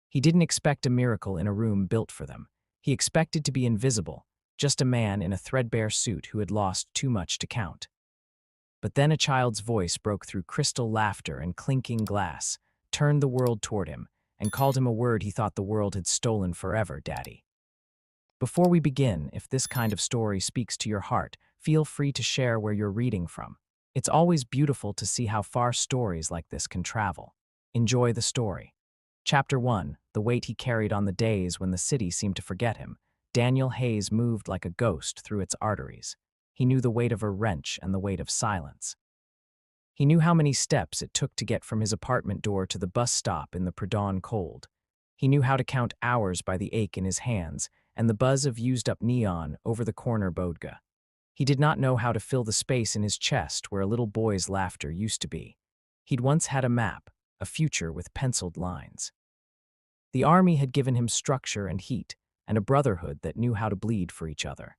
He didn't expect a miracle in a room built for them. He expected to be invisible, just a man in a threadbare suit who had lost too much to count. But then a child's voice broke through crystal laughter and clinking glass, turned the world toward him, and called him a word he thought the world had stolen forever, Daddy. Before we begin, if this kind of story speaks to your heart, feel free to share where you're reading from. It's always beautiful to see how far stories like this can travel. Enjoy the story. Chapter 1, The Weight He Carried on the Days When the City Seemed to Forget Him. Daniel Hayes moved like a ghost through its arteries. He knew the weight of a wrench and the weight of silence. He knew how many steps it took to get from his apartment door to the bus stop in the pre-dawn cold. He knew how to count hours by the ache in his hands and the buzz of used-up neon over the corner bodega. He did not know how to fill the space in his chest where a little boy's laughter used to be. He'd once had a map, a future with penciled lines. The army had given him structure and heat, and a brotherhood that knew how to bleed for each other.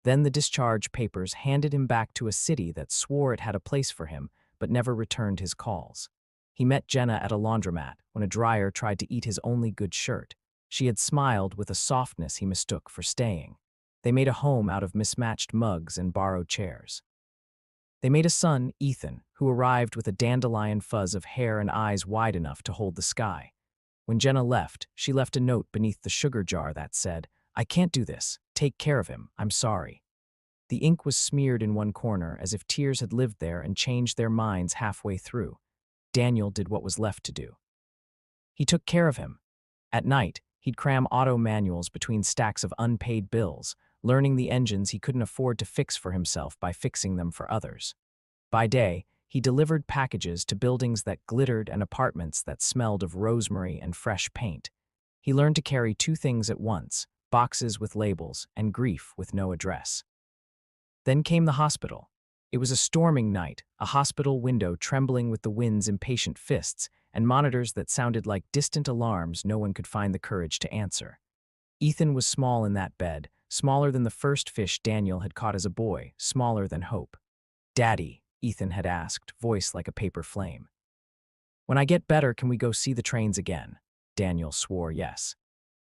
Then the discharge papers handed him back to a city that swore it had a place for him, but never returned his calls. He met Jenna at a laundromat when a dryer tried to eat his only good shirt. She had smiled with a softness he mistook for staying. They made a home out of mismatched mugs and borrowed chairs. They made a son, Ethan, who arrived with a dandelion fuzz of hair and eyes wide enough to hold the sky. When Jenna left, she left a note beneath the sugar jar that said, "I can't do this. Take care of him. I'm sorry." The ink was smeared in one corner as if tears had lived there and changed their minds halfway through. Daniel did what was left to do. He took care of him. At night, he'd cram auto manuals between stacks of unpaid bills, learning the engines he couldn't afford to fix for himself by fixing them for others. By day, he delivered packages to buildings that glittered and apartments that smelled of rosemary and fresh paint. He learned to carry two things at once: boxes with labels and grief with no address. Then came the hospital. It was a storming night, a hospital window trembling with the wind's impatient fists, and monitors that sounded like distant alarms no one could find the courage to answer. Ethan was small in that bed, smaller than the first fish Daniel had caught as a boy, smaller than hope. "Daddy," Ethan had asked, voice like a paper flame. "When I get better, can we go see the trains again?" Daniel swore yes.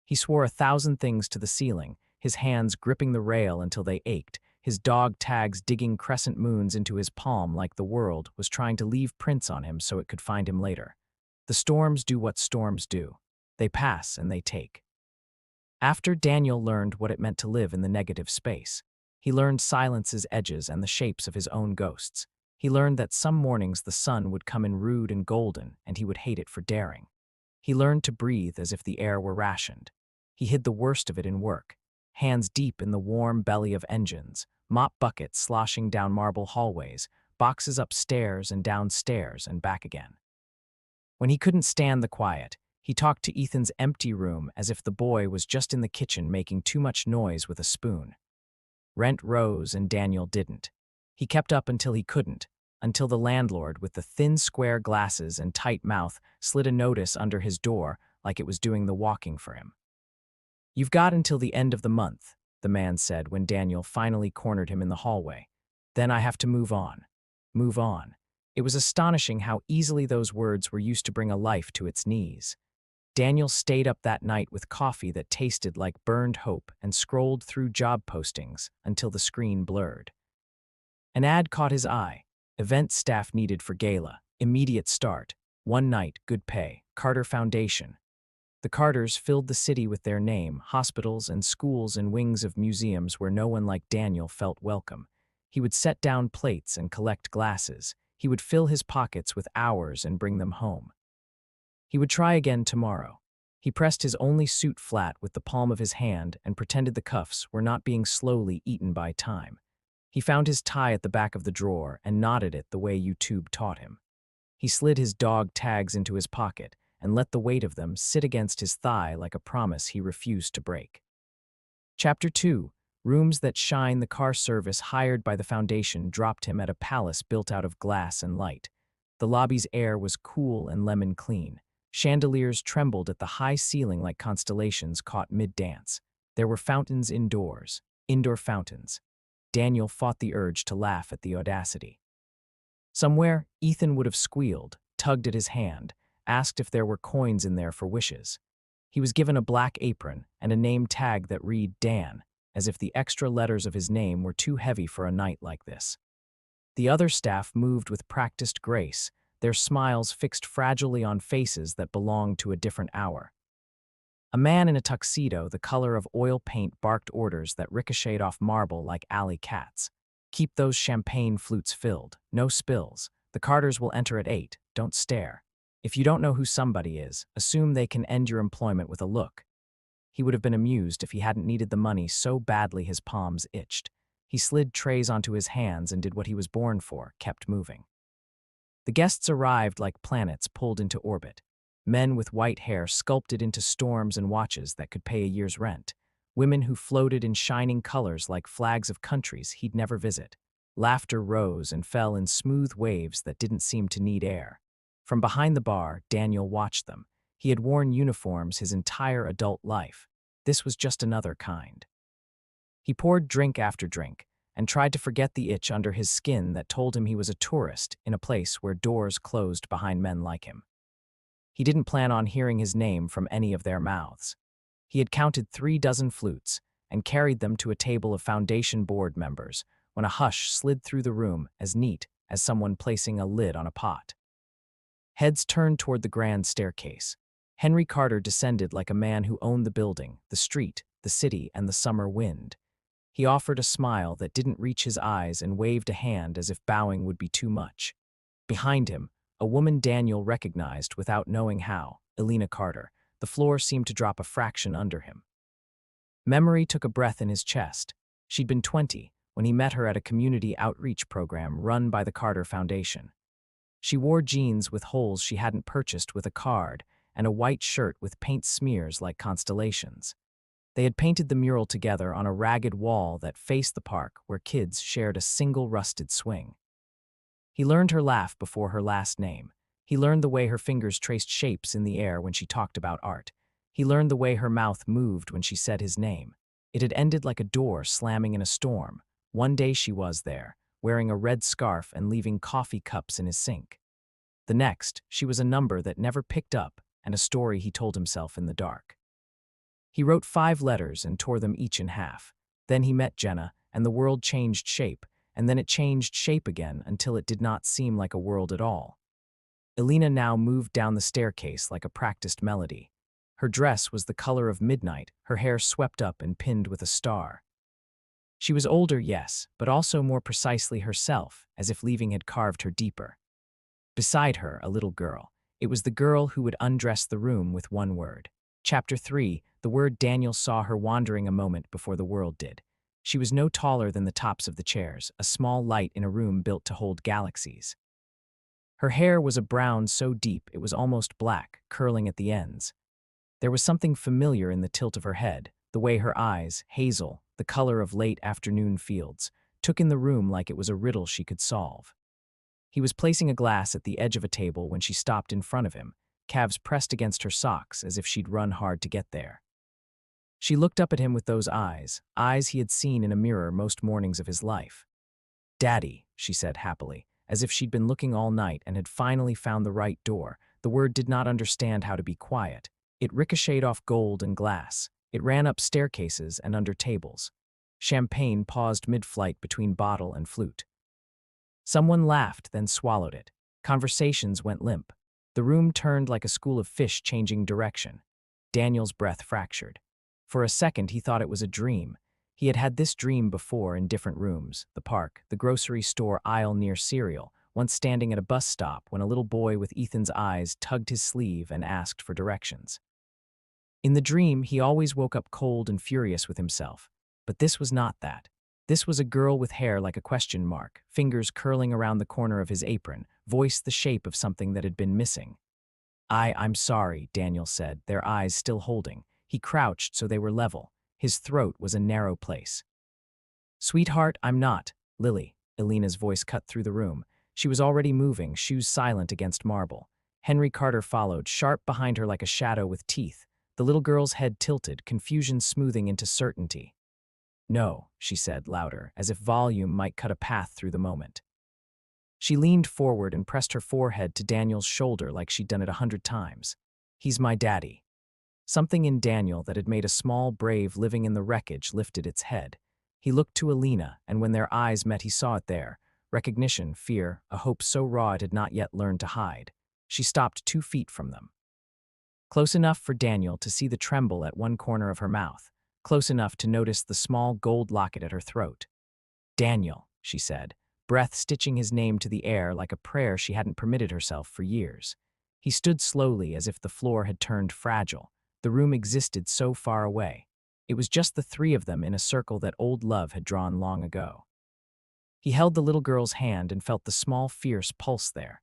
He swore 1,000 things to the ceiling, his hands gripping the rail until they ached, his dog tags digging crescent moons into his palm like the world was trying to leave prints on him so it could find him later. The storms do what storms do. They pass and they take. After Daniel learned what it meant to live in the negative space, he learned silence's edges and the shapes of his own ghosts. He learned that some mornings the sun would come in rude and golden, and he would hate it for daring. He learned to breathe as if the air were rationed. He hid the worst of it in work, hands deep in the warm belly of engines, mop buckets sloshing down marble hallways, boxes upstairs and downstairs and back again. When he couldn't stand the quiet, he talked to Ethan's empty room as if the boy was just in the kitchen making too much noise with a spoon. Rent rose and Daniel didn't. He kept up until he couldn't, until the landlord with the thin square glasses and tight mouth slid a notice under his door like it was doing the walking for him. "You've got until the end of the month," the man said when Daniel finally cornered him in the hallway. "Then I have to move on." Move on. It was astonishing how easily those words were used to bring a life to its knees. Daniel stayed up that night with coffee that tasted like burned hope and scrolled through job postings until the screen blurred. An ad caught his eye. Event staff needed for Gala. Immediate start. One night, good pay. Carter Foundation. The Carters filled the city with their name, hospitals and schools and wings of museums where no one like Daniel felt welcome. He would set down plates and collect glasses. He would fill his pockets with hours and bring them home. He would try again tomorrow. He pressed his only suit flat with the palm of his hand and pretended the cuffs were not being slowly eaten by time. He found his tie at the back of the drawer and knotted it the way YouTube taught him. He slid his dog tags into his pocket and let the weight of them sit against his thigh like a promise he refused to break. Chapter 2. Rooms that shine. The car service hired by the foundation dropped him at a palace built out of glass and light. The lobby's air was cool and lemon clean. Chandeliers trembled at the high ceiling like constellations caught mid-dance. There were fountains indoors, indoor fountains. Daniel fought the urge to laugh at the audacity. Somewhere, Ethan would have squealed, tugged at his hand, asked if there were coins in there for wishes. He was given a black apron and a name tag that read Dan, as if the extra letters of his name were too heavy for a night like this. The other staff moved with practiced grace, their smiles fixed fragilely on faces that belonged to a different hour. A man in a tuxedo the color of oil paint barked orders that ricocheted off marble like alley cats. "Keep those champagne flutes filled. No spills. The Carters will enter at 8. Don't stare. If you don't know who somebody is, assume they can end your employment with a look." He would have been amused if he hadn't needed the money so badly his palms itched. He slid trays onto his hands and did what he was born for, kept moving. The guests arrived like planets pulled into orbit. Men with white hair sculpted into storms and watches that could pay a year's rent. Women who floated in shining colors like flags of countries he'd never visit. Laughter rose and fell in smooth waves that didn't seem to need air. From behind the bar, Daniel watched them. He had worn uniforms his entire adult life. This was just another kind. He poured drink after drink and tried to forget the itch under his skin that told him he was a tourist in a place where doors closed behind men like him. He didn't plan on hearing his name from any of their mouths. He had counted 36 flutes and carried them to a table of foundation board members when a hush slid through the room as neat as someone placing a lid on a pot. Heads turned toward the grand staircase. Henry Carter descended like a man who owned the building, the street, the city, and the summer wind. He offered a smile that didn't reach his eyes and waved a hand as if bowing would be too much. Behind him, a woman Daniel recognized without knowing how, Elena Carter. The floor seemed to drop a fraction under him. Memory took a breath in his chest. She'd been 20 when he met her at a community outreach program run by the Carter Foundation. She wore jeans with holes she hadn't purchased with a card and a white shirt with paint smears like constellations. They had painted the mural together on a ragged wall that faced the park where kids shared a single rusted swing. He learned her laugh before her last name. He learned the way her fingers traced shapes in the air when she talked about art. He learned the way her mouth moved when she said his name. It had ended like a door slamming in a storm. One day she was there, wearing a red scarf and leaving coffee cups in his sink. The next, she was a number that never picked up and a story he told himself in the dark. He wrote 5 letters and tore them each in half. Then he met Jenna, and the world changed shape, and then it changed shape again until it did not seem like a world at all. Elena now moved down the staircase like a practiced melody. Her dress was the color of midnight, her hair swept up and pinned with a star. She was older, yes, but also more precisely herself, as if leaving had carved her deeper. Beside her, a little girl. It was the girl who would undress the room with one word. Chapter 3, the word Daniel saw her wandering a moment before the world did. She was no taller than the tops of the chairs, a small light in a room built to hold galaxies. Her hair was a brown so deep it was almost black, curling at the ends. There was something familiar in the tilt of her head, the way her eyes, hazel, the color of late afternoon fields, took in the room like it was a riddle she could solve. He was placing a glass at the edge of a table when she stopped in front of him, calves pressed against her socks as if she'd run hard to get there. She looked up at him with those eyes he had seen in a mirror most mornings of his life. "Daddy," she said happily, as if she'd been looking all night and had finally found the right door. The word did not understand how to be quiet. It ricocheted off gold and glass. It ran up staircases and under tables. Champagne paused mid-flight between bottle and flute. Someone laughed, then swallowed it. Conversations went limp. The room turned like a school of fish changing direction. Daniel's breath fractured. For a second, he thought it was a dream. He had had this dream before in different rooms: the park, the grocery store aisle near cereal, once standing at a bus stop when a little boy with Ethan's eyes tugged his sleeve and asked for directions. In the dream, he always woke up cold and furious with himself. But this was not that. This was a girl with hair like a question mark, fingers curling around the corner of his apron, voice the shape of something that had been missing. I'm sorry," Daniel said, their eyes still holding. He crouched so they were level. His throat was a narrow place. "Sweetheart, I'm not, Lily." Elena's voice cut through the room. She was already moving, shoes silent against marble. Henry Carter followed, sharp behind her like a shadow with teeth. The little girl's head tilted, confusion smoothing into certainty. "No," she said, louder, as if volume might cut a path through the moment. She leaned forward and pressed her forehead to Daniel's shoulder like she'd done it 100 times. "He's my daddy." Something in Daniel that had made a small brave living in the wreckage lifted its head. He looked to Alina, and when their eyes met he saw it there. Recognition, fear, a hope so raw it had not yet learned to hide. She stopped 2 feet from them. Close enough for Daniel to see the tremble at one corner of her mouth, close enough to notice the small gold locket at her throat. "Daniel," she said, breath stitching his name to the air like a prayer she hadn't permitted herself for years. He stood slowly as if the floor had turned fragile. The room existed so far away. It was just the three of them in a circle that old love had drawn long ago. He held the little girl's hand and felt the small, fierce pulse there.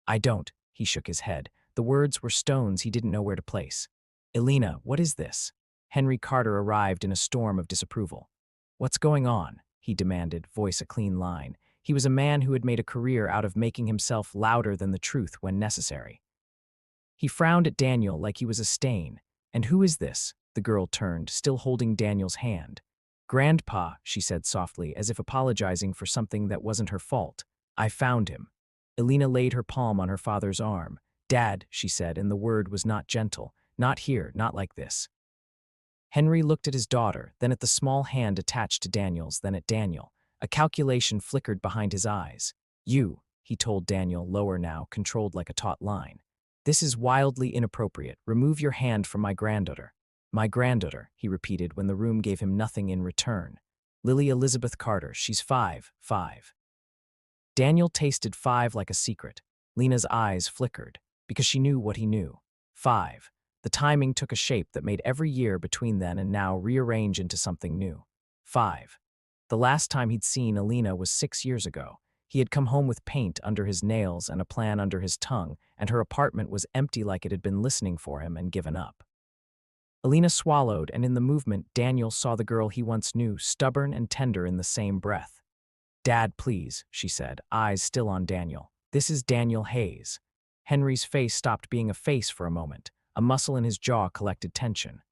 "I don't," he shook his head. The words were stones he didn't know where to place. "Elena, what is this?" Henry Carter arrived in a storm of disapproval. "What's going on?" he demanded, voice a clean line. He was a man who had made a career out of making himself louder than the truth when necessary. He frowned at Daniel like he was a stain. "And who is this?" The girl turned, still holding Daniel's hand. "Grandpa," she said softly, as if apologizing for something that wasn't her fault. "I found him." Elena laid her palm on her father's arm. "Dad," she said, and the word was not gentle. "Not here, not like this." Henry looked at his daughter, then at the small hand attached to Daniel's, then at Daniel. A calculation flickered behind his eyes. "You," he told Daniel, lower now, controlled like a taut line. "This is wildly inappropriate. Remove your hand from my granddaughter." "My granddaughter," he repeated when the room gave him nothing in return. "Lily Elizabeth Carter, she's 5. Daniel tasted 5 like a secret. Lena's eyes flickered, because she knew what he knew. 5. The timing took a shape that made every year between then and now rearrange into something new. 5. The last time he'd seen Alina was 6 years ago. He had come home with paint under his nails and a plan under his tongue, and her apartment was empty like it had been listening for him and given up. Alina swallowed, and in the movement Daniel saw the girl he once knew, stubborn and tender in the same breath. "Dad, please," she said, eyes still on Daniel. "This is Daniel Hayes." Henry's face stopped being a face for a moment. A muscle in his jaw collected tension.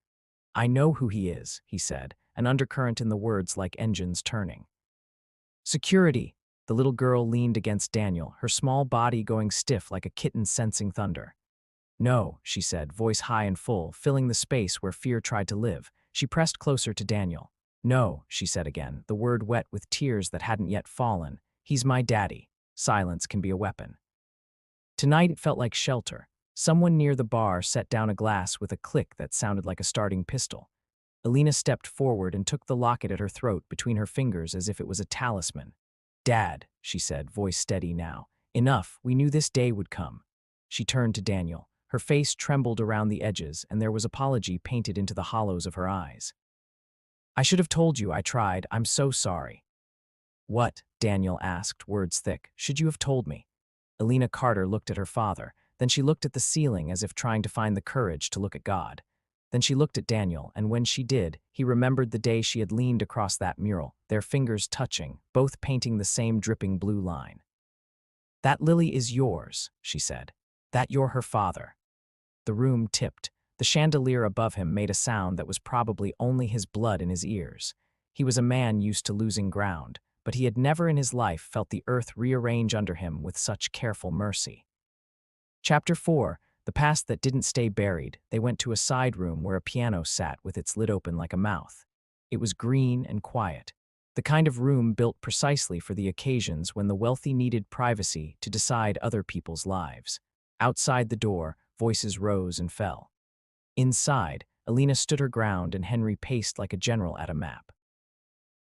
"I know who he is," he said, an undercurrent in the words like engines turning. "Security." The little girl leaned against Daniel, her small body going stiff like a kitten sensing thunder. "No," she said, voice high and full, filling the space where fear tried to live. She pressed closer to Daniel. "No," she said again, the word wet with tears that hadn't yet fallen. "He's my daddy. Silence can be a weapon." Tonight it felt like shelter. Someone near the bar set down a glass with a click that sounded like a starting pistol. Alina stepped forward and took the locket at her throat between her fingers as if it was a talisman. "Dad," she said, voice steady now. "Enough, we knew this day would come." She turned to Daniel. Her face trembled around the edges, and there was apology painted into the hollows of her eyes. "I should have told you, I tried. I'm so sorry." "What?" Daniel asked, words thick. "Should you have told me?" Alina Carter looked at her father. Then she looked at the ceiling as if trying to find the courage to look at God. Then she looked at Daniel, and when she did, he remembered the day she had leaned across that mural, their fingers touching, both painting the same dripping blue line. "That lily is yours," she said. "That you're her father." The room tipped. The chandelier above him made a sound that was probably only his blood in his ears. He was a man used to losing ground, but he had never in his life felt the earth rearrange under him with such careful mercy. Chapter 4. The past that didn't stay buried. They went to a side room where a piano sat with its lid open like a mouth. It was green and quiet. The kind of room built precisely for the occasions when the wealthy needed privacy to decide other people's lives. Outside the door, voices rose and fell. Inside, Alina stood her ground and Henry paced like a general at a map.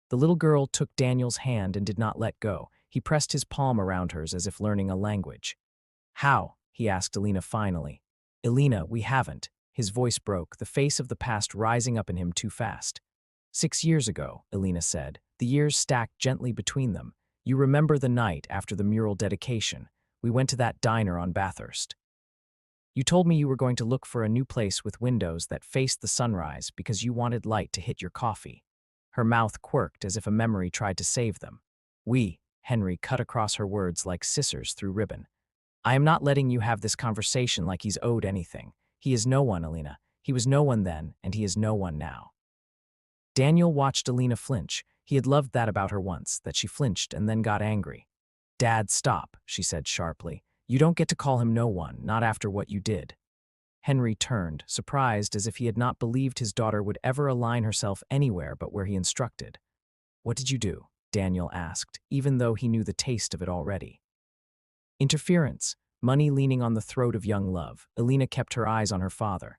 The little girl took Daniel's hand and did not let go. He pressed his palm around hers as if learning a language. "How?" he asked Alina finally. "Elena, we haven't." His voice broke, the face of the past rising up in him too fast. 6 years ago, Elena said, the years stacked gently between them. "You remember the night after the mural dedication. We went to that diner on Bathurst. You told me you were going to look for a new place with windows that faced the sunrise because you wanted light to hit your coffee." Her mouth quirked as if a memory tried to save them. Henry cut across her words like scissors through ribbon. "I am not letting you have this conversation like he's owed anything. He is no one, Alina. He was no one then, and he is no one now." Daniel watched Alina flinch. He had loved that about her once, that she flinched and then got angry. "Dad, stop," she said sharply. "You don't get to call him no one, not after what you did." Henry turned, surprised as if he had not believed his daughter would ever align herself anywhere but where he instructed. "What did you do?" Daniel asked, even though he knew the taste of it already. Interference, money leaning on the throat of young love. Elena kept her eyes on her father.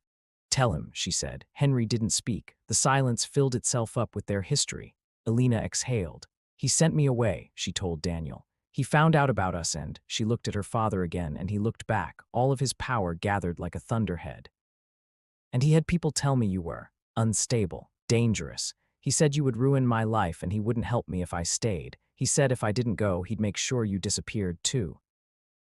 "Tell him," she said. Henry didn't speak. The silence filled itself up with their history. Elena exhaled. "He sent me away," she told Daniel. "He found out about us and," she looked at her father again and he looked back, all of his power gathered like a thunderhead. "And he had people tell me you were unstable, dangerous. He said you would ruin my life and he wouldn't help me if I stayed. He said if I didn't go, he'd make sure you disappeared too."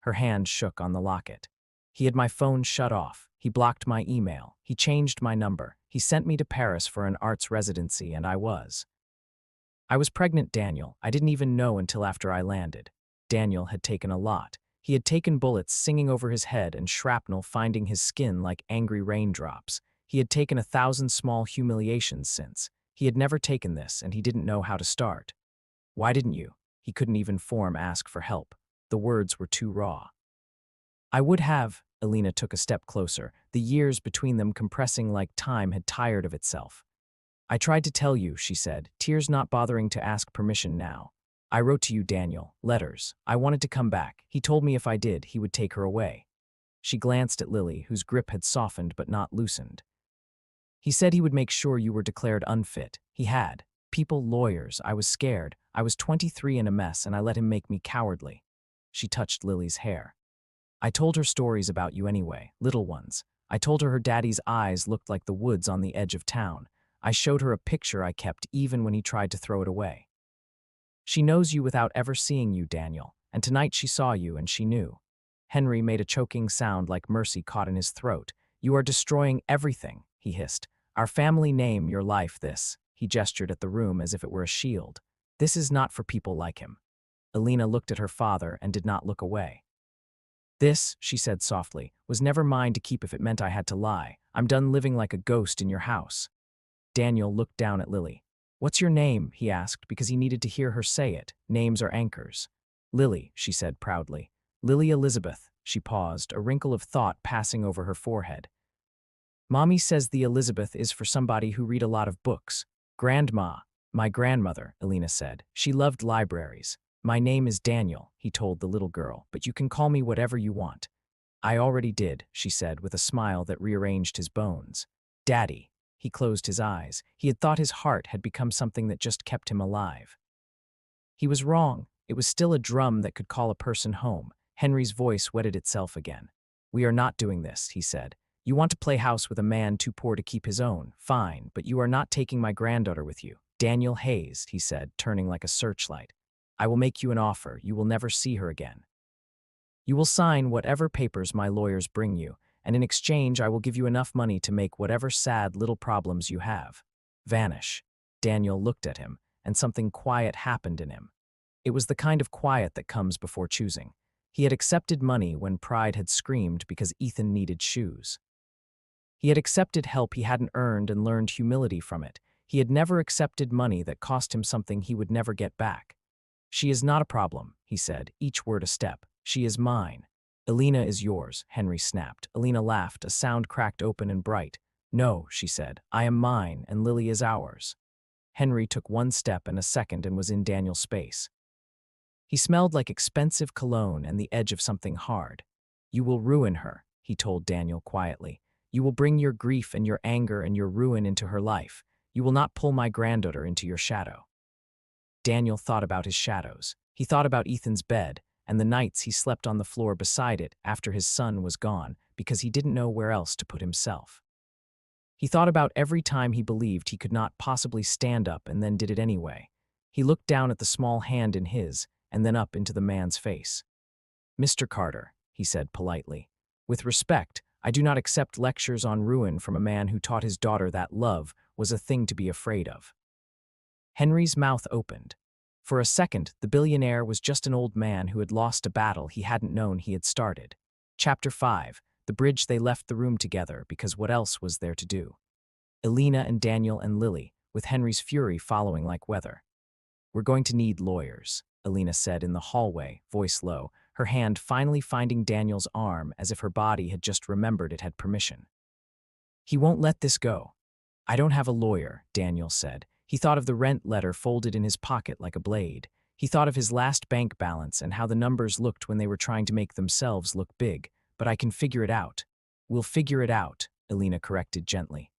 Her hand shook on the locket. "He had my phone shut off. He blocked my email. He changed my number. He sent me to Paris for an arts residency and I was pregnant, Daniel. I didn't even know until after I landed." Daniel had taken a lot. He had taken bullets singing over his head and shrapnel finding his skin like angry raindrops. He had taken 1,000 small humiliations since. He had never taken this and he didn't know how to start. "Why didn't you?" He couldn't even ask for help. The words were too raw. "I would have." Elena took a step closer, the years between them compressing like time had tired of itself. "I tried to tell you," she said, tears not bothering to ask permission now. "I wrote to you, Daniel, letters. I wanted to come back. He told me if I did, he would take her away." She glanced at Lily, whose grip had softened but not loosened. "He said he would make sure you were declared unfit. He had. People, lawyers. I was scared. I was 23 and a mess, and I let him make me cowardly." She touched Lily's hair. "I told her stories about you anyway, little ones. I told her daddy's eyes looked like the woods on the edge of town. I showed her a picture I kept even when he tried to throw it away. She knows you without ever seeing you, Daniel, and tonight she saw you and she knew." Henry made a choking sound like mercy caught in his throat. "You are destroying everything," he hissed. "Our family name, your life, this." He gestured at the room as if it were a shield. "This is not for people like him." Elena looked at her father and did not look away. "This," she said softly, "was never mine to keep if it meant I had to lie. I'm done living like a ghost in your house." Daniel looked down at Lily. "What's your name?" he asked because he needed to hear her say it. Names are anchors. "Lily," she said proudly. "Lily Elizabeth." She paused, a wrinkle of thought passing over her forehead. "Mommy says the Elizabeth is for somebody who read a lot of books." "Grandma." "My grandmother," Elena said. "She loved libraries." "My name is Daniel," he told the little girl, "but you can call me whatever you want." "I already did," she said with a smile that rearranged his bones. "Daddy." He closed his eyes. He had thought his heart had become something that just kept him alive. He was wrong. It was still a drum that could call a person home. Henry's voice whetted itself again. "We are not doing this," he said. "You want to play house with a man too poor to keep his own. Fine, but you are not taking my granddaughter with you." "Daniel Hayes," he said, turning like a searchlight. "I will make you an offer. You will never see her again. You will sign whatever papers my lawyers bring you, and in exchange I will give you enough money to make whatever sad little problems you have vanish." Daniel looked at him, and something quiet happened in him. It was the kind of quiet that comes before choosing. He had accepted money when pride had screamed because Ethan needed shoes. He had accepted help he hadn't earned and learned humility from it. He had never accepted money that cost him something he would never get back. "She is not a problem," he said, each word a step. "She is mine." "Elena is yours," Henry snapped. Elena laughed, a sound cracked open and bright. "No," she said, "I am mine, and Lily is ours." Henry took one step and a second and was in Daniel's space. He smelled like expensive cologne and the edge of something hard. "You will ruin her," he told Daniel quietly. "You will bring your grief and your anger and your ruin into her life. You will not pull my granddaughter into your shadow." Daniel thought about his shadows. He thought about Ethan's bed, and the nights he slept on the floor beside it after his son was gone because he didn't know where else to put himself. He thought about every time he believed he could not possibly stand up and then did it anyway. He looked down at the small hand in his and then up into the man's face. "Mr. Carter," he said politely, "with respect, I do not accept lectures on ruin from a man who taught his daughter that love was a thing to be afraid of." Henry's mouth opened. For a second, the billionaire was just an old man who had lost a battle he hadn't known he had started. Chapter 5. The bridge. They left the room together because what else was there to do? Elena and Daniel and Lily, with Henry's fury following like weather. "We're going to need lawyers," Elena said in the hallway, voice low. her hand finally finding Daniel's arm as if her body had just remembered it had permission. "He won't let this go." "I don't have a lawyer," Daniel said. He thought of the rent letter folded in his pocket like a blade. He thought of his last bank balance and how the numbers looked when they were trying to make themselves look big. "But I can figure it out." "We'll figure it out," Elena corrected gently.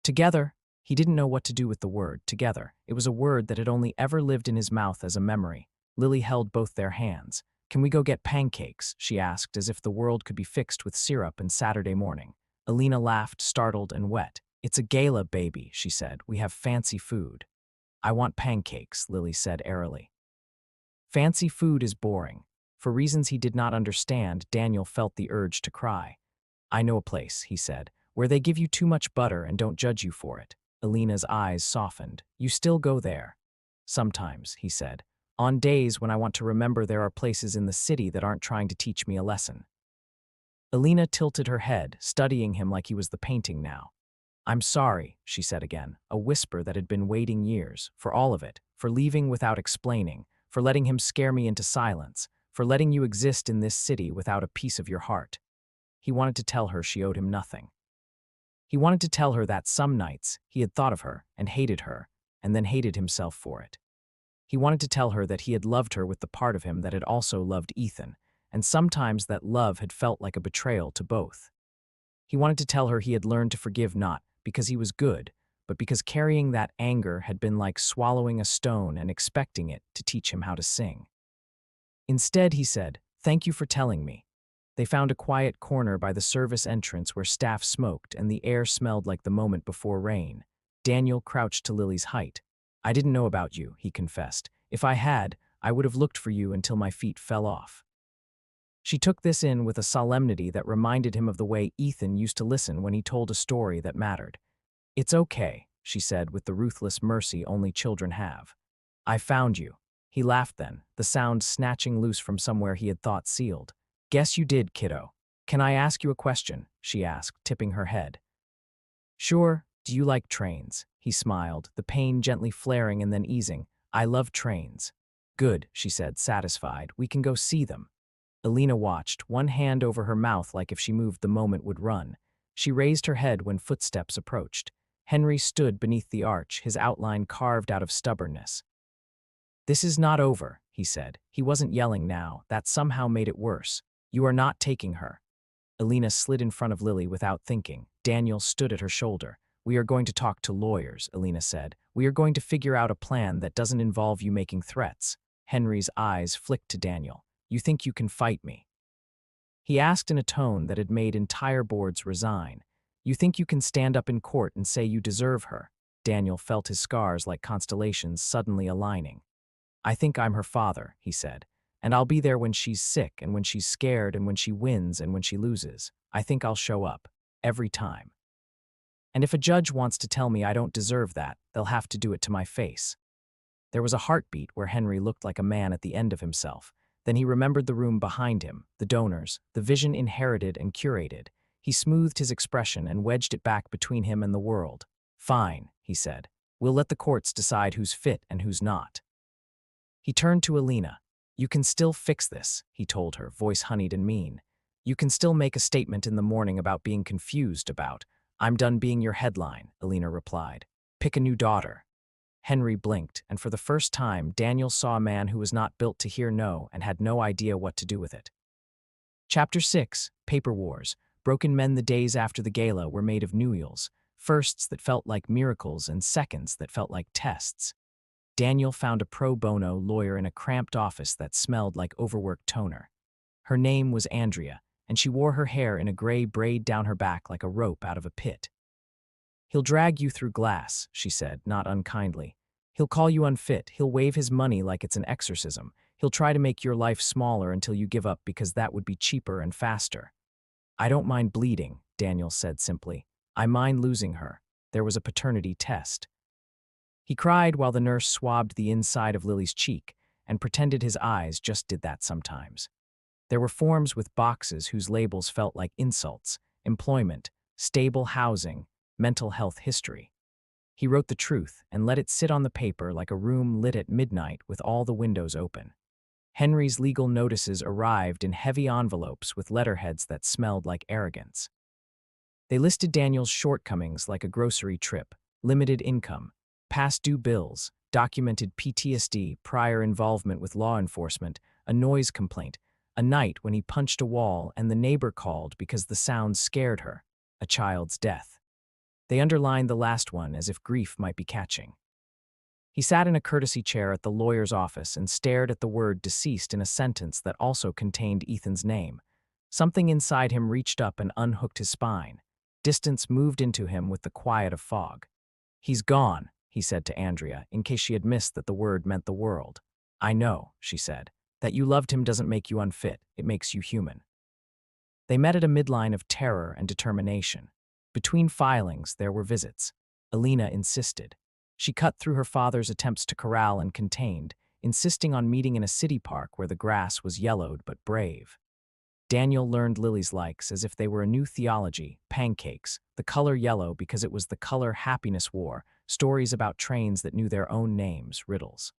Together, he didn't know what to do with the word, together. It was a word that had only ever lived in his mouth as a memory. Lily held both their hands. "Can we go get pancakes?" she asked, as if the world could be fixed with syrup and Saturday morning. Elena laughed, startled and wet. "It's a gala, baby," she said. "We have fancy food." "I want pancakes," Lily said airily. Fancy food is boring. For reasons he did not understand, Daniel felt the urge to cry. "I know a place," he said, "where they give you too much butter and don't judge you for it." Elena's eyes softened. "You still go there?" "Sometimes," he said. "On days when I want to remember there are places in the city that aren't trying to teach me a lesson." Elena tilted her head, studying him like he was the painting now. "I'm sorry," she said again, a whisper that had been waiting years, for all of it, for leaving without explaining, for letting him scare me into silence, for letting you exist in this city without a piece of your heart. He wanted to tell her she owed him nothing. He wanted to tell her that some nights he had thought of her, and then hated himself for it. He wanted to tell her that he had loved her with the part of him that had also loved Ethan, and sometimes that love had felt like a betrayal to both. He wanted to tell her he had learned to forgive not because he was good, but because carrying that anger had been like swallowing a stone and expecting it to teach him how to sing. Instead, he said, "Thank you for telling me." They found a quiet corner by the service entrance where staff smoked and the air smelled like the moment before rain. Daniel crouched to Lily's height. "I didn't know about you," he confessed. "If I had, I would have looked for you until my feet fell off." She took this in with a solemnity that reminded him of the way Ethan used to listen when he told a story that mattered. "It's okay," she said with the ruthless mercy only children have. "I found you." He laughed then, the sound snatching loose from somewhere he had thought sealed. "Guess you did, kiddo." "Can I ask you a question?" she asked, tipping her head. "Sure. Do you like trains?" He smiled, the pain gently flaring and then easing. "I love trains." "Good," she said, satisfied. "We can go see them." Elena watched, one hand over her mouth like if she moved the moment would run. She raised her head when footsteps approached. Henry stood beneath the arch, his outline carved out of stubbornness. "This is not over," he said. He wasn't yelling now. That somehow made it worse. "You are not taking her." Elena slid in front of Lily without thinking. Daniel stood at her shoulder. "We are going to talk to lawyers," Elena said. "We are going to figure out a plan that doesn't involve you making threats." Henry's eyes flicked to Daniel. "You think you can fight me?" He asked in a tone that had made entire boards resign. "You think you can stand up in court and say you deserve her?" Daniel felt his scars like constellations suddenly aligning. "I think I'm her father," he said. "And I'll be there when she's sick and when she's scared and when she wins and when she loses. I think I'll show up. Every time. And if a judge wants to tell me I don't deserve that, they'll have to do it to my face." There was a heartbeat where Henry looked like a man at the end of himself. Then he remembered the room behind him, the donors, the vision inherited and curated. He smoothed his expression and wedged it back between him and the world. "Fine," he said. "We'll let the courts decide who's fit and who's not." He turned to Elena. "You can still fix this," he told her, voice honeyed and mean. "You can still make a statement in the morning about being confused about." "I'm done being your headline," Elena replied. "Pick a new daughter." Henry blinked, and for the first time, Daniel saw a man who was not built to hear no and had no idea what to do with it. Chapter 6, Paper Wars. Broken men the days after the gala were made of newels, firsts that felt like miracles and seconds that felt like tests. Daniel found a pro bono lawyer in a cramped office that smelled like overworked toner. Her name was Andrea, and she wore her hair in a gray braid down her back like a rope out of a pit. "He'll drag you through glass," she said, not unkindly. "He'll call you unfit, he'll wave his money like it's an exorcism. He'll try to make your life smaller until you give up because that would be cheaper and faster." "I don't mind bleeding," Daniel said simply. "I mind losing her." There was a paternity test. He cried while the nurse swabbed the inside of Lily's cheek and pretended his eyes just did that sometimes. There were forms with boxes whose labels felt like insults: employment, stable housing, mental health history. He wrote the truth and let it sit on the paper like a room lit at midnight with all the windows open. Henry's legal notices arrived in heavy envelopes with letterheads that smelled like arrogance. They listed Daniel's shortcomings like a grocery trip, limited income, past due bills, documented PTSD, prior involvement with law enforcement, a noise complaint, a night when he punched a wall and the neighbor called because the sound scared her, a child's death. They underlined the last one as if grief might be catching. He sat in a courtesy chair at the lawyer's office and stared at the word deceased in a sentence that also contained Ethan's name. Something inside him reached up and unhooked his spine. Distance moved into him with the quiet of fog. "He's gone," he said to Andrea, in case she had missed that the word meant the world. "I know," she said. "That you loved him doesn't make you unfit, it makes you human." They met at a midline of terror and determination. Between filings, there were visits. Alina insisted. She cut through her father's attempts to corral and contained, insisting on meeting in a city park where the grass was yellowed but brave. Daniel learned Lily's likes as if they were a new theology: pancakes, the color yellow because it was the color happiness wore, stories about trains that knew their own names, riddles.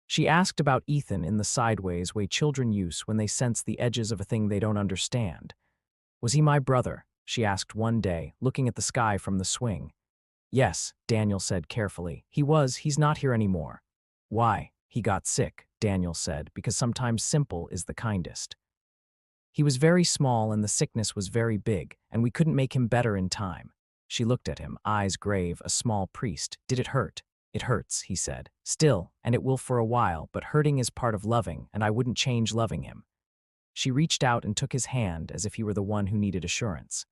She asked about Ethan in the sideways way children use when they sense the edges of a thing they don't understand. "Was he my brother?" she asked one day, looking at the sky from the swing. "Yes," Daniel said carefully. He's not here anymore." "Why?" "He got sick," Daniel said, "because sometimes simple is the kindest. He was very small and the sickness was very big, and we couldn't make him better in time." She looked at him, eyes grave, a small priest. "Did it hurt?" "It hurts," he said. "Still, and it will for a while, but hurting is part of loving, and I wouldn't change loving him." She reached out and took his hand as if he were the one who needed assurance.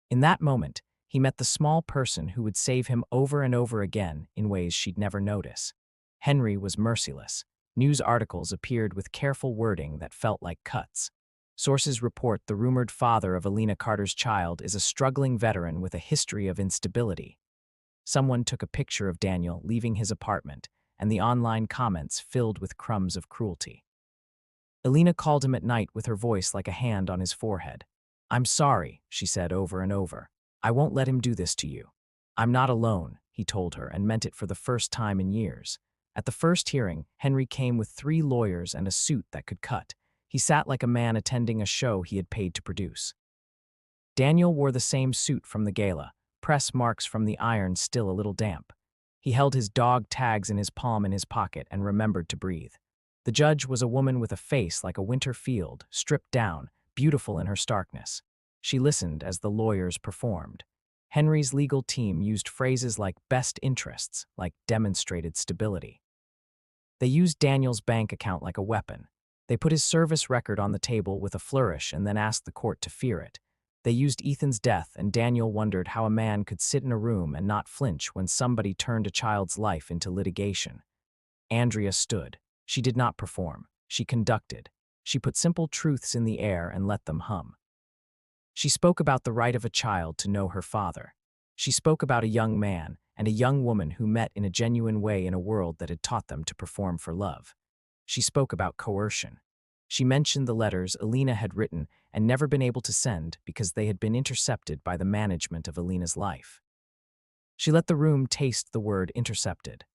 In that moment, he met the small person who would save him over and over again in ways she'd never notice. Henry was merciless. News articles appeared with careful wording that felt like cuts. Sources report the rumored father of Alina Carter's child is a struggling veteran with a history of instability. Someone took a picture of Daniel leaving his apartment, and the online comments filled with crumbs of cruelty. Alina called him at night with her voice like a hand on his forehead. "I'm sorry," she said over and over. "I won't let him do this to you." "I'm not alone," he told her, and meant it for the first time in years. At the first hearing, Henry came with 3 lawyers and a suit that could cut. He sat like a man attending a show he had paid to produce. Daniel wore the same suit from the gala, press marks from the iron still a little damp. He held his dog tags in his palm in his pocket and remembered to breathe. The judge was a woman with a face like a winter field, stripped down, beautiful in her starkness. She listened as the lawyers performed. Henry's legal team used phrases like best interests, like demonstrated stability. They used Daniel's bank account like a weapon. They put his service record on the table with a flourish and then asked the court to fear it. They used Ethan's death, and Daniel wondered how a man could sit in a room and not flinch when somebody turned a child's life into litigation. Andrea stood. She did not perform. She conducted. She put simple truths in the air and let them hum. She spoke about the right of a child to know her father. She spoke about a young man and a young woman who met in a genuine way in a world that had taught them to perform for love. She spoke about coercion. She mentioned the letters Alina had written and never been able to send because they had been intercepted by the management of Alina's life. She let the room taste the word intercepted.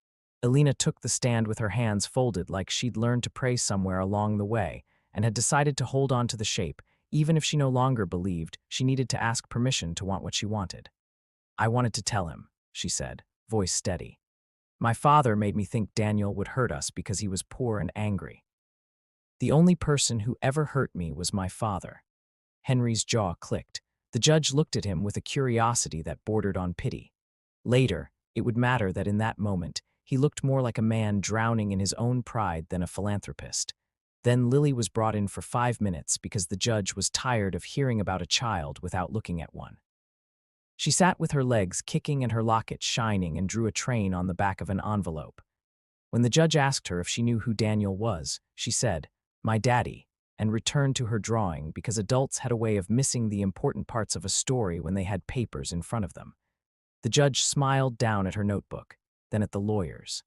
Alina took the stand with her hands folded like she'd learned to pray somewhere along the way and had decided to hold on to the shape, even if she no longer believed she needed to ask permission to want what she wanted. "I wanted to tell him," she said, voice steady. "My father made me think Daniel would hurt us because he was poor and angry. The only person who ever hurt me was my father." Henry's jaw clicked. The judge looked at him with a curiosity that bordered on pity. Later, it would matter that in that moment, he looked more like a man drowning in his own pride than a philanthropist. Then Lily was brought in for 5 minutes because the judge was tired of hearing about a child without looking at one. She sat with her legs kicking and her locket shining and drew a train on the back of an envelope. When the judge asked her if she knew who Daniel was, she said, "My daddy," and returned to her drawing because adults had a way of missing the important parts of a story when they had papers in front of them. The judge smiled down at her notebook, then at the lawyers.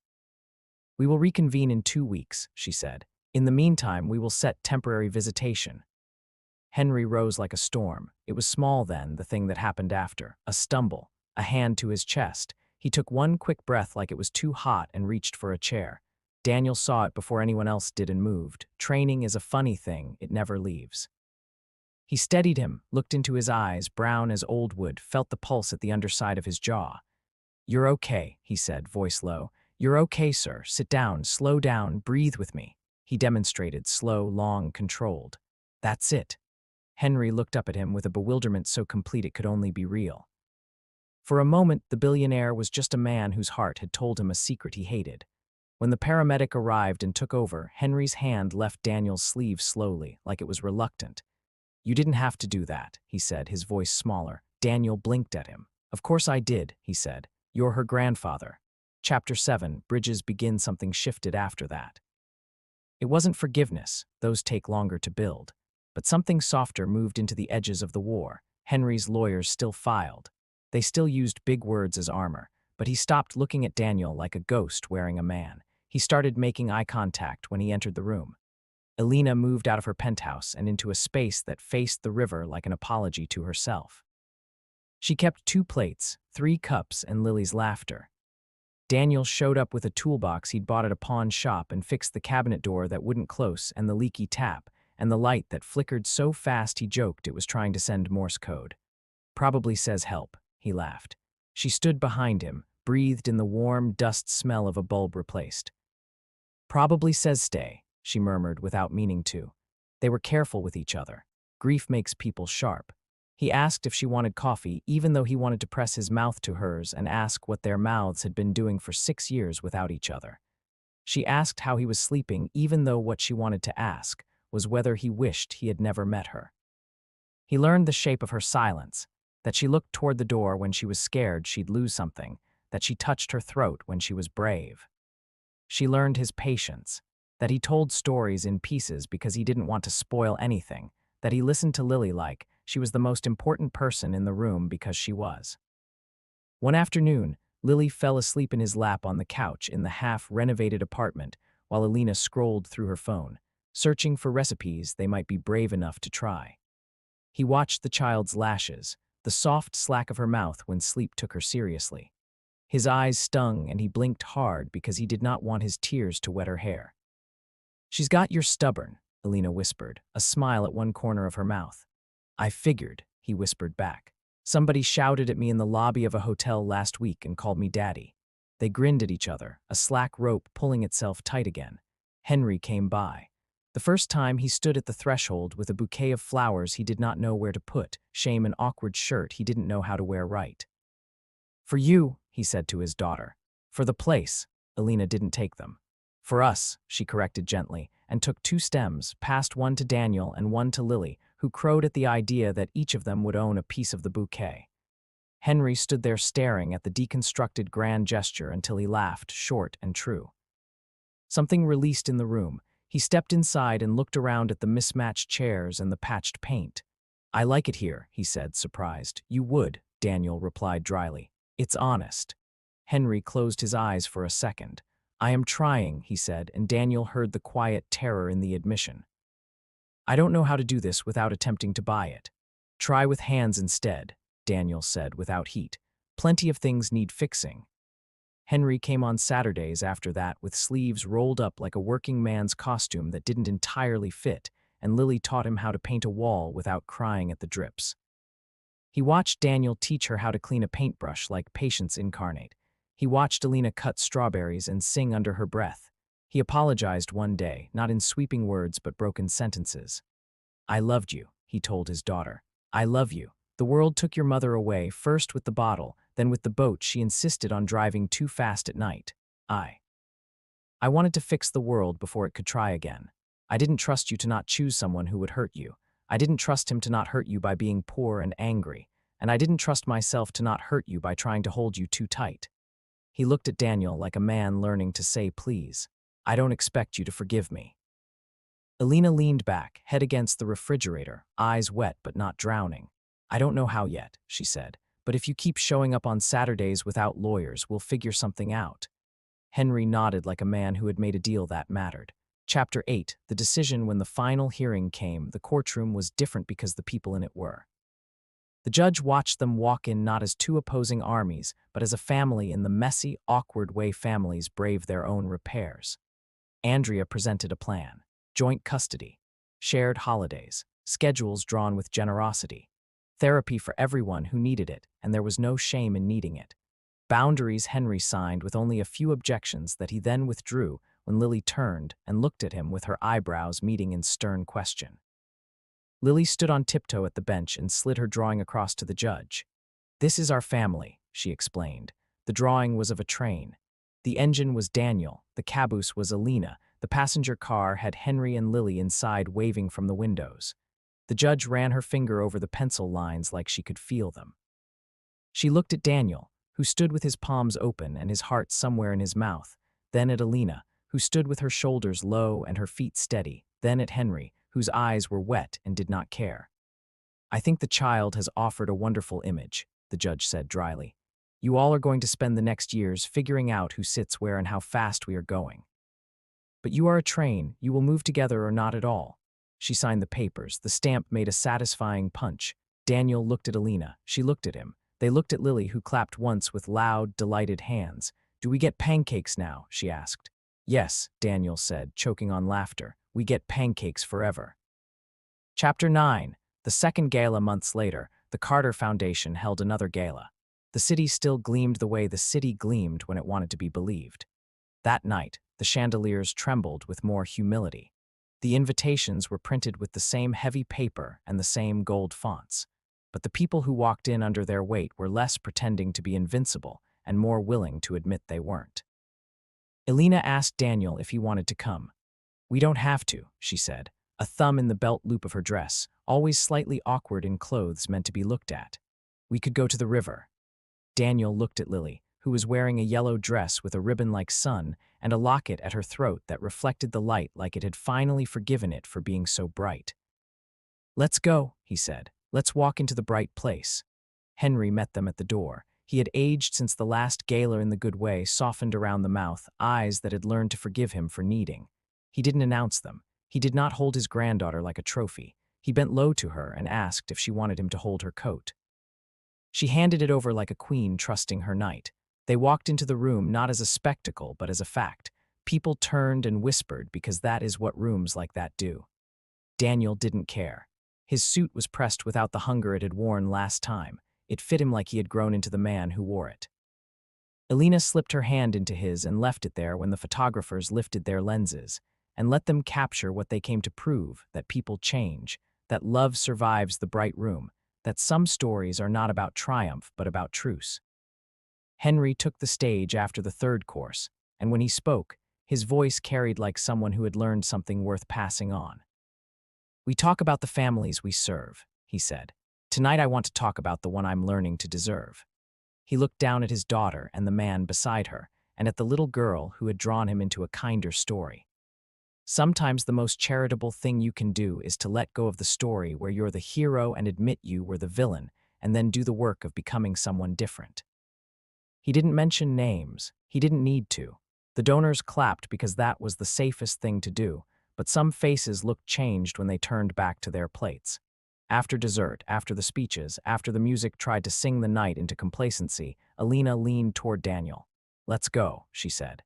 "We will reconvene in 2 weeks," she said. "In the meantime, we will set temporary visitation." Henry rose like a storm. It was small then, the thing that happened after. A stumble, a hand to his chest. He took one quick breath like it was too hot and reached for a chair. Daniel saw it before anyone else did and moved. Training is a funny thing, it never leaves. He steadied him, looked into his eyes, brown as old wood, felt the pulse at the underside of his jaw. "You're okay," he said, voice low. "You're okay, sir. Sit down, slow down, breathe with me." He demonstrated, slow, long, controlled. "That's it." Henry looked up at him with a bewilderment so complete it could only be real. For a moment, the billionaire was just a man whose heart had told him a secret he hated. When the paramedic arrived and took over, Henry's hand left Daniel's sleeve slowly, like it was reluctant. "You didn't have to do that," he said, his voice smaller. Daniel blinked at him. "Of course I did," he said. "You're her grandfather." Chapter 7, Bridges Begin. Something shifted after that. It wasn't forgiveness, those take longer to build. But something softer moved into the edges of the war. Henry's lawyers still filed. They still used big words as armor, but he stopped looking at Daniel like a ghost wearing a man. He started making eye contact when he entered the room. Elena moved out of her penthouse and into a space that faced the river like an apology to herself. She kept 2 plates, 3 cups, and Lily's laughter. Daniel showed up with a toolbox he'd bought at a pawn shop and fixed the cabinet door that wouldn't close and the leaky tap and the light that flickered so fast he joked it was trying to send Morse code. "Probably says help," he laughed. She stood behind him, breathed in the warm dust smell of a bulb replaced. "Probably says stay," she murmured without meaning to. They were careful with each other. Grief makes people sharp. He asked if she wanted coffee, even though he wanted to press his mouth to hers and ask what their mouths had been doing for 6 years without each other. She asked how he was sleeping, even though what she wanted to ask was whether he wished he had never met her. He learned the shape of her silence, that she looked toward the door when she was scared she'd lose something, that she touched her throat when she was brave. She learned his patience, that he told stories in pieces because he didn't want to spoil anything, that he listened to Lily like she was the most important person in the room because she was. One afternoon, Lily fell asleep in his lap on the couch in the half-renovated apartment while Elena scrolled through her phone, searching for recipes they might be brave enough to try. He watched the child's lashes, the soft slack of her mouth when sleep took her seriously. His eyes stung and he blinked hard because he did not want his tears to wet her hair. "She's got your stubborn," Elena whispered, a smile at one corner of her mouth. "I figured," he whispered back. "Somebody shouted at me in the lobby of a hotel last week and called me daddy." They grinned at each other, a slack rope pulling itself tight again. Henry came by. The first time he stood at the threshold with a bouquet of flowers he did not know where to put, shame an awkward shirt he didn't know how to wear right. "For you," he said to his daughter. "For the place." Elena didn't take them. "For us," she corrected gently, and took 2 stems, passed one to Daniel and one to Lily, who crowed at the idea that each of them would own a piece of the bouquet. Henry stood there staring at the deconstructed grand gesture until he laughed, short and true. Something released in the room. He stepped inside and looked around at the mismatched chairs and the patched paint. "I like it here," he said, surprised. "You would," Daniel replied dryly. "It's honest." Henry closed his eyes for a second. "I am trying," he said, and Daniel heard the quiet terror in the admission. "I don't know how to do this without attempting to buy it." "Try with hands instead," Daniel said without heat. "Plenty of things need fixing." Henry came on Saturdays after that with sleeves rolled up like a working man's costume that didn't entirely fit, and Lily taught him how to paint a wall without crying at the drips. He watched Daniel teach her how to clean a paintbrush like patience incarnate. He watched Elena cut strawberries and sing under her breath. He apologized one day, not in sweeping words but broken sentences. "I loved you," he told his daughter. "I love you. The world took your mother away, first with the bottle, then with the boat she insisted on driving too fast at night. I wanted to fix the world before it could try again. I didn't trust you to not choose someone who would hurt you. I didn't trust him to not hurt you by being poor and angry, and I didn't trust myself to not hurt you by trying to hold you too tight." He looked at Daniel like a man learning to say please. "I don't expect you to forgive me." Elena leaned back, head against the refrigerator, eyes wet but not drowning. "I don't know how yet," she said, "but if you keep showing up on Saturdays without lawyers, we'll figure something out." Henry nodded like a man who had made a deal that mattered. Chapter 8, the decision. When the final hearing came, the courtroom was different because the people in it were. The judge watched them walk in not as 2 opposing armies, but as a family in the messy, awkward way families brave their own repairs. Andrea presented a plan: joint custody, shared holidays, schedules drawn with generosity, therapy for everyone who needed it, and there was no shame in needing it. Boundaries Henry signed with only a few objections that he then withdrew when Lily turned and looked at him with her eyebrows meeting in stern question. Lily stood on tiptoe at the bench and slid her drawing across to the judge. "This is our family," she explained. The drawing was of a train. The engine was Daniel, the caboose was Alina, the passenger car had Henry and Lily inside waving from the windows. The judge ran her finger over the pencil lines like she could feel them. She looked at Daniel, who stood with his palms open and his heart somewhere in his mouth, then at Alina, who stood with her shoulders low and her feet steady, then at Henry, whose eyes were wet and did not care. "I think the child has offered a wonderful image," the judge said dryly. "You all are going to spend the next years figuring out who sits where and how fast we are going. But you are a train, you will move together or not at all." She signed the papers. The stamp made a satisfying punch. Daniel looked at Alina. She looked at him. They looked at Lily, who clapped once with loud, delighted hands. "Do we get pancakes now?" she asked. "Yes," Daniel said, choking on laughter. "We get pancakes forever." Chapter 9. The second gala months later, the Carter Foundation held another gala. The city still gleamed the way the city gleamed when it wanted to be believed. That night, the chandeliers trembled with more humility. The invitations were printed with the same heavy paper and the same gold fonts. But the people who walked in under their weight were less pretending to be invincible and more willing to admit they weren't. Alina asked Daniel if he wanted to come. "We don't have to," she said, a thumb in the belt loop of her dress, always slightly awkward in clothes meant to be looked at. "We could go to the river." Daniel looked at Lily, who was wearing a yellow dress with a ribbon like sun and a locket at her throat that reflected the light like it had finally forgiven it for being so bright. "Let's go," he said. "Let's walk into the bright place." Henry met them at the door. He had aged since the last gala in the good way, softened around the mouth, eyes that had learned to forgive him for needing. He didn't announce them. He did not hold his granddaughter like a trophy. He bent low to her and asked if she wanted him to hold her coat. She handed it over like a queen trusting her knight. They walked into the room not as a spectacle but as a fact. People turned and whispered because that is what rooms like that do. Daniel didn't care. His suit was pressed without the hunger it had worn last time. It fit him like he had grown into the man who wore it. Alina slipped her hand into his and left it there when the photographers lifted their lenses and let them capture what they came to prove, that people change, that love survives the bright room, that some stories are not about triumph but about truce. Henry took the stage after the third course, and when he spoke, his voice carried like someone who had learned something worth passing on. "We talk about the families we serve," he said. "Tonight I want to talk about the one I'm learning to deserve." He looked down at his daughter and the man beside her, and at the little girl who had drawn him into a kinder story. Sometimes the most charitable thing you can do is to let go of the story where you're the hero and admit you were the villain, and then do the work of becoming someone different. He didn't mention names. He didn't need to. The donors clapped because that was the safest thing to do, but some faces looked changed when they turned back to their plates. After dessert, after the speeches, after the music tried to sing the night into complacency, Alina leaned toward Daniel. "Let's go," she said.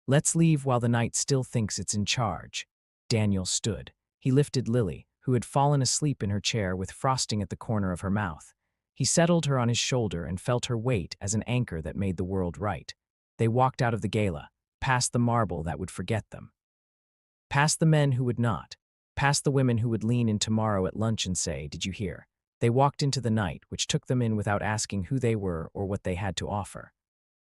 "Let's leave while the night still thinks it's in charge." Daniel stood. He lifted Lily, who had fallen asleep in her chair with frosting at the corner of her mouth. He settled her on his shoulder and felt her weight as an anchor that made the world right. They walked out of the gala, past the marble that would forget them. Past the men who would not. Past the women who would lean in tomorrow at lunch and say, "Did you hear?" They walked into the night, which took them in without asking who they were or what they had to offer.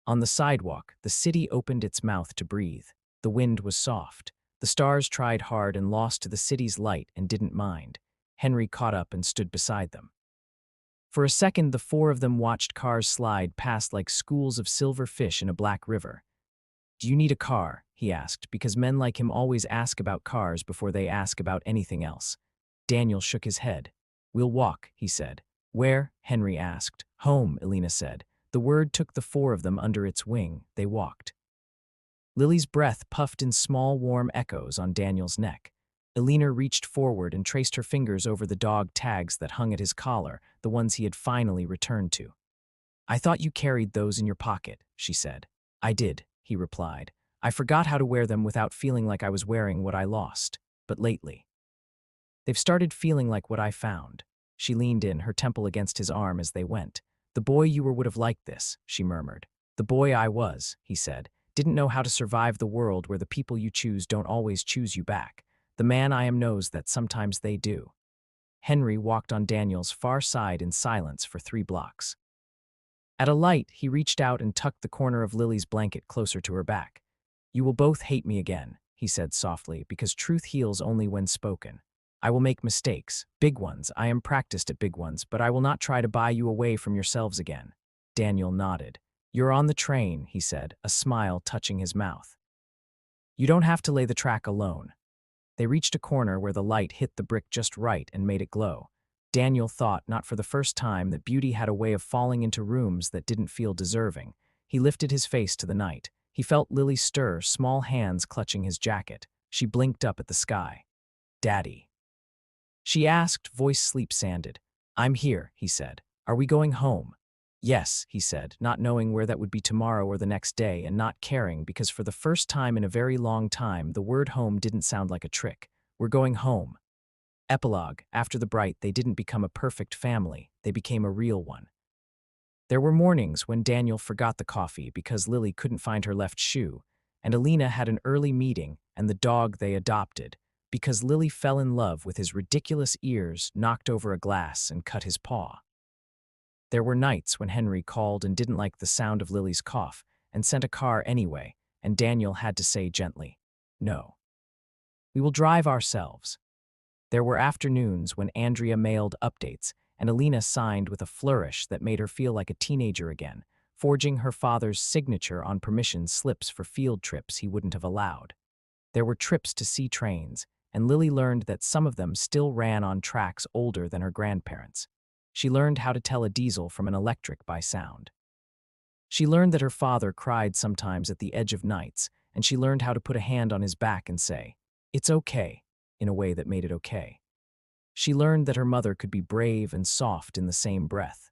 On the sidewalk, the city opened its mouth to breathe. The wind was soft. The stars tried hard and lost to the city's light and didn't mind. Henry caught up and stood beside them. For a second, the four of them watched cars slide past like schools of silver fish in a black river. "Do you need a car?" he asked, because men like him always ask about cars before they ask about anything else. Daniel shook his head. "We'll walk," he said. "Where?" Henry asked. "Home," Alina said. The word took the four of them under its wing. They walked. Lily's breath puffed in small, warm echoes on Daniel's neck. Alina reached forward and traced her fingers over the dog tags that hung at his collar, the ones he had finally returned to. "I thought you carried those in your pocket," she said. "I did," he replied. I forgot how to wear them without feeling like I was wearing what I lost. But lately, they've started feeling like what I found. She leaned in, her temple against his arm as they went. The boy you were would have liked this, she murmured. The boy I was, he said, didn't know how to survive the world where the people you choose don't always choose you back. The man I am knows that sometimes they do. Henry walked on Daniel's far side in silence for 3 blocks. At a light, he reached out and tucked the corner of Lily's blanket closer to her back. You will both hate me again, he said softly, because truth heals only when spoken. I will make mistakes, big ones. I am practiced at big ones, but I will not try to buy you away from yourselves again. Daniel nodded. You're on the train, he said, a smile touching his mouth. You don't have to lay the track alone. They reached a corner where the light hit the brick just right and made it glow. Daniel thought, not for the first time, that beauty had a way of falling into rooms that didn't feel deserving. He lifted his face to the night. He felt Lily stir, small hands clutching his jacket. She blinked up at the sky. Daddy. She asked, voice sleep-sanded. I'm here, he said. Are we going home? Yes, he said, not knowing where that would be tomorrow or the next day, and not caring because for the first time in a very long time, the word home didn't sound like a trick. We're going home. Epilogue. After the bright, they didn't become a perfect family. They became a real one. There were mornings when Daniel forgot the coffee because Lily couldn't find her left shoe, and Alina had an early meeting and the dog they adopted because Lily fell in love with his ridiculous ears, knocked over a glass, and cut his paw. There were nights when Henry called and didn't like the sound of Lily's cough and sent a car anyway, and Daniel had to say gently, no. We will drive ourselves. There were afternoons when Andrea mailed updates and Alina signed with a flourish that made her feel like a teenager again, forging her father's signature on permission slips for field trips he wouldn't have allowed. There were trips to see trains, and Lily learned that some of them still ran on tracks older than her grandparents. She learned how to tell a diesel from an electric by sound. She learned that her father cried sometimes at the edge of nights, and she learned how to put a hand on his back and say, "It's okay," in a way that made it okay. She learned that her mother could be brave and soft in the same breath.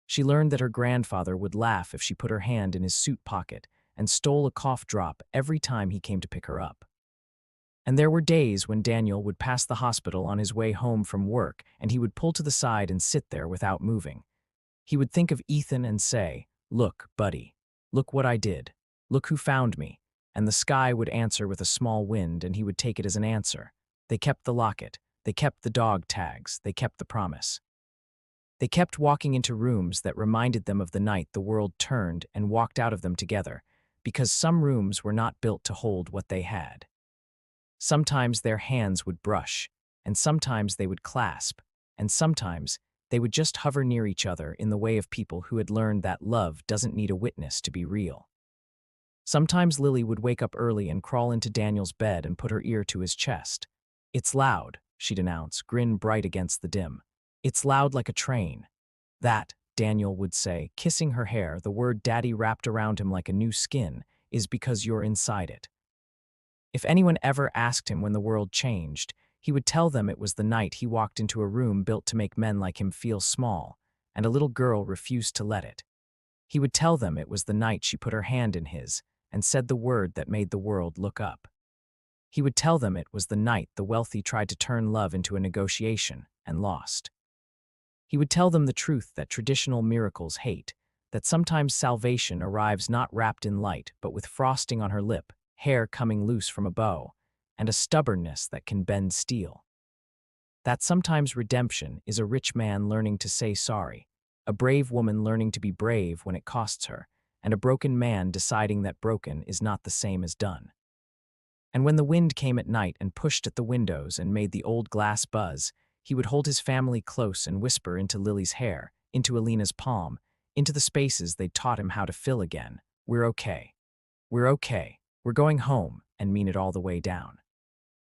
She learned that her grandfather would laugh if she put her hand in his suit pocket and stole a cough drop every time he came to pick her up. And there were days when Daniel would pass the hospital on his way home from work, and he would pull to the side and sit there without moving. He would think of Ethan and say, "Look, buddy, look what I did. Look who found me." And the sky would answer with a small wind, and he would take it as an answer. They kept the locket. They kept the dog tags. They kept the promise. They kept walking into rooms that reminded them of the night the world turned and walked out of them together, because some rooms were not built to hold what they had. Sometimes their hands would brush, and sometimes they would clasp, and sometimes they would just hover near each other in the way of people who had learned that love doesn't need a witness to be real. Sometimes Lily would wake up early and crawl into Daniel's bed and put her ear to his chest. "It's loud," she'd announce, grin bright against the dim. "It's loud like a train." "That," Daniel would say, kissing her hair, the word daddy wrapped around him like a new skin, "is because you're inside it." If anyone ever asked him when the world changed, he would tell them it was the night he walked into a room built to make men like him feel small, and a little girl refused to let it. He would tell them it was the night she put her hand in his and said the word that made the world look up. He would tell them it was the night the wealthy tried to turn love into a negotiation and lost. He would tell them the truth that traditional miracles hate, that sometimes salvation arrives not wrapped in light but with frosting on her lip, hair coming loose from a bow, and a stubbornness that can bend steel. That sometimes redemption is a rich man learning to say sorry, a brave woman learning to be brave when it costs her, and a broken man deciding that broken is not the same as done. And when the wind came at night and pushed at the windows and made the old glass buzz, he would hold his family close and whisper into Lily's hair, into Alina's palm, into the spaces they'd taught him how to fill again. "We're okay. We're okay. We're going home," and mean it all the way down.